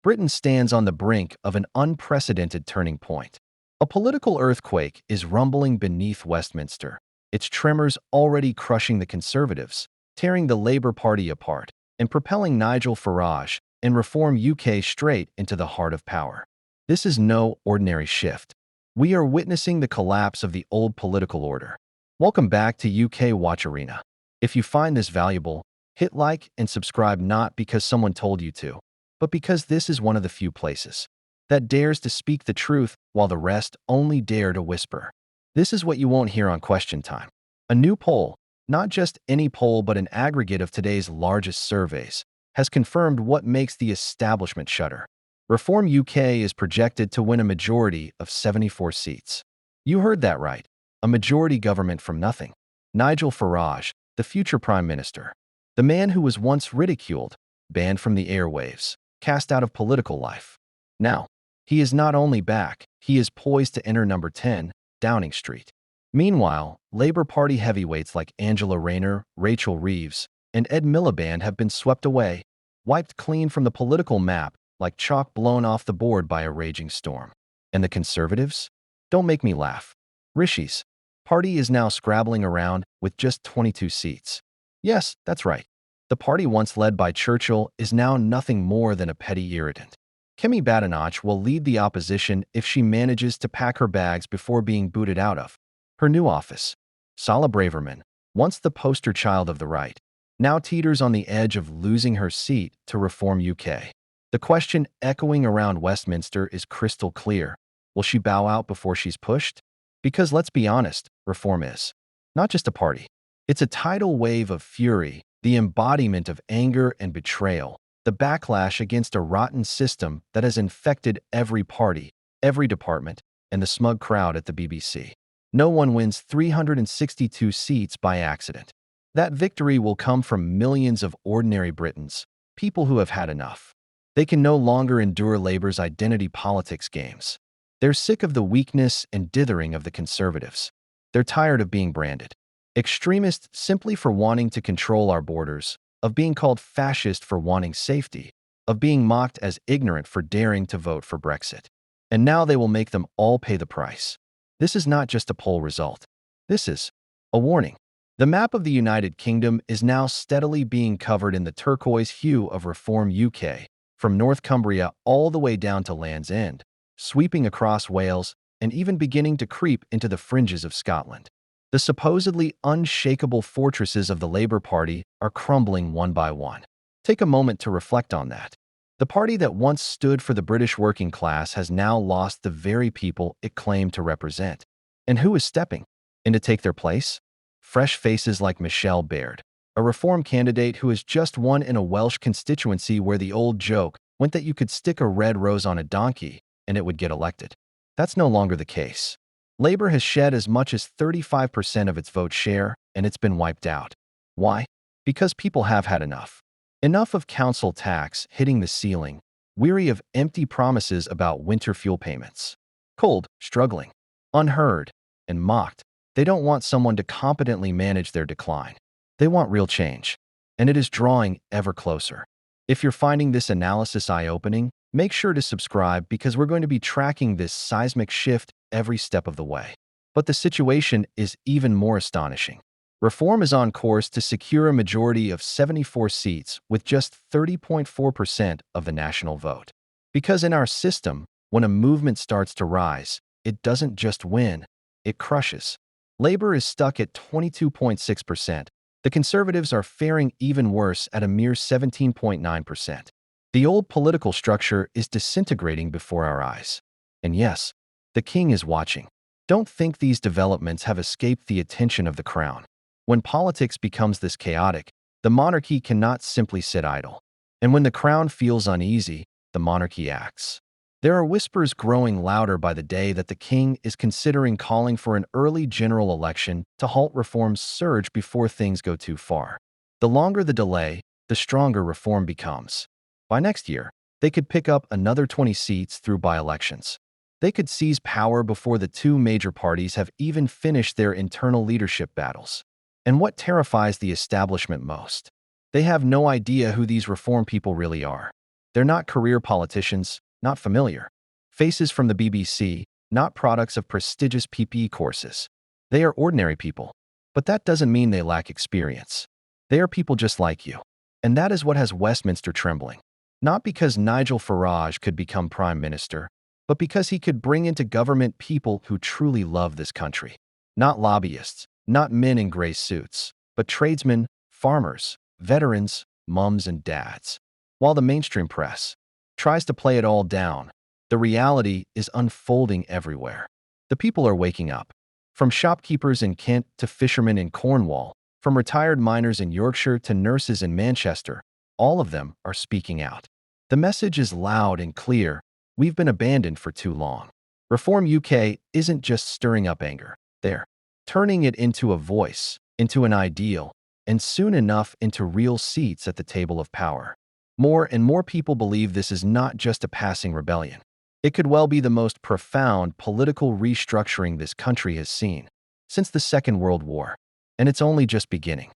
Britain stands on the brink of an unprecedented turning point. A political earthquake is rumbling beneath Westminster, its tremors already crushing the Conservatives, tearing the Labour Party apart, and propelling Nigel Farage and Reform UK straight into the heart of power. This is no ordinary shift. We are witnessing the collapse of the old political order. Welcome back to UK Watch Arena. If you find this valuable, hit like and subscribe not because someone told you to, but because this is one of the few places that dares to speak the truth while the rest only dare to whisper. This is what you won't hear on Question Time. A new poll, not just any poll but an aggregate of today's largest surveys, has confirmed what makes the establishment shudder. Reform UK is projected to win a majority of 74 seats. You heard that right. A majority government from nothing. Nigel Farage, the future Prime Minister, the man who was once ridiculed, banned from the airwaves, cast out of political life. Now, he is not only back, he is poised to enter number 10, Downing Street. Meanwhile, Labour Party heavyweights like Angela Rayner, Rachel Reeves, and Ed Miliband have been swept away, wiped clean from the political map like chalk blown off the board by a raging storm. And the Conservatives? Don't make me laugh. Rishi's party is now scrabbling around with just 22 seats. Yes, that's right. The party once led by Churchill is now nothing more than a petty irritant. Kemi Badenoch will lead the opposition if she manages to pack her bags before being booted out of her new office. Sala Braverman, once the poster child of the right, now teeters on the edge of losing her seat to Reform UK. The question echoing around Westminster is crystal clear. Will she bow out before she's pushed? Because let's be honest, Reform is not just a party. It's a tidal wave of fury, the embodiment of anger and betrayal, the backlash against a rotten system that has infected every party, every department, and the smug crowd at the BBC. No one wins 362 seats by accident. That victory will come from millions of ordinary Britons, people who have had enough. They can no longer endure Labour's identity politics games. They're sick of the weakness and dithering of the Conservatives. They're tired of being branded extremist simply for wanting to control our borders, of being called fascist for wanting safety, of being mocked as ignorant for daring to vote for Brexit. And now they will make them all pay the price. This is not just a poll result. This is a warning. The map of the United Kingdom is now steadily being covered in the turquoise hue of Reform UK, from North Cumbria all the way down to Land's End, sweeping across Wales and even beginning to creep into the fringes of Scotland. The supposedly unshakable fortresses of the Labour Party are crumbling one by one. Take a moment to reflect on that. The party that once stood for the British working class has now lost the very people it claimed to represent. And who is stepping in to take their place? Fresh faces like Michelle Baird, a Reform candidate who has just won in a Welsh constituency where the old joke went that you could stick a red rose on a donkey and it would get elected. That's no longer the case. Labour has shed as much as 35% of its vote share, and it's been wiped out. Why? Because people have had enough. Enough of council tax hitting the ceiling, weary of empty promises about winter fuel payments. Cold, struggling, unheard, and mocked. They don't want someone to competently manage their decline. They want real change, and it is drawing ever closer. If you're finding this analysis eye-opening, make sure to subscribe because we're going to be tracking this seismic shift every step of the way. But the situation is even more astonishing. Reform is on course to secure a majority of 74 seats with just 30.4% of the national vote. Because in our system, when a movement starts to rise, it doesn't just win, it crushes. Labour is stuck at 22.6%. The Conservatives are faring even worse at a mere 17.9%. The old political structure is disintegrating before our eyes. And yes, the king is watching. Don't think these developments have escaped the attention of the crown. When politics becomes this chaotic, the monarchy cannot simply sit idle. And when the crown feels uneasy, the monarchy acts. There are whispers growing louder by the day that the king is considering calling for an early general election to halt Reform's surge before things go too far. The longer the delay, the stronger Reform becomes. By next year, they could pick up another 20 seats through by-elections. They could seize power before the two major parties have even finished their internal leadership battles. And what terrifies the establishment most? They have no idea who these Reform people really are. They're not career politicians, not familiar faces from the BBC, not products of prestigious PPE courses. They are ordinary people. But that doesn't mean they lack experience. They are people just like you. And that is what has Westminster trembling. Not because Nigel Farage could become Prime Minister, but because he could bring into government people who truly love this country. Not lobbyists, not men in gray suits, but tradesmen, farmers, veterans, mums and dads. While the mainstream press tries to play it all down, the reality is unfolding everywhere. The people are waking up. From shopkeepers in Kent to fishermen in Cornwall, from retired miners in Yorkshire to nurses in Manchester, all of them are speaking out. The message is loud and clear. We've been abandoned for too long. Reform UK isn't just stirring up anger. They're turning it into a voice, into an ideal, and soon enough into real seats at the table of power. More and more people believe this is not just a passing rebellion. It could well be the most profound political restructuring this country has seen since the Second World War, and it's only just beginning.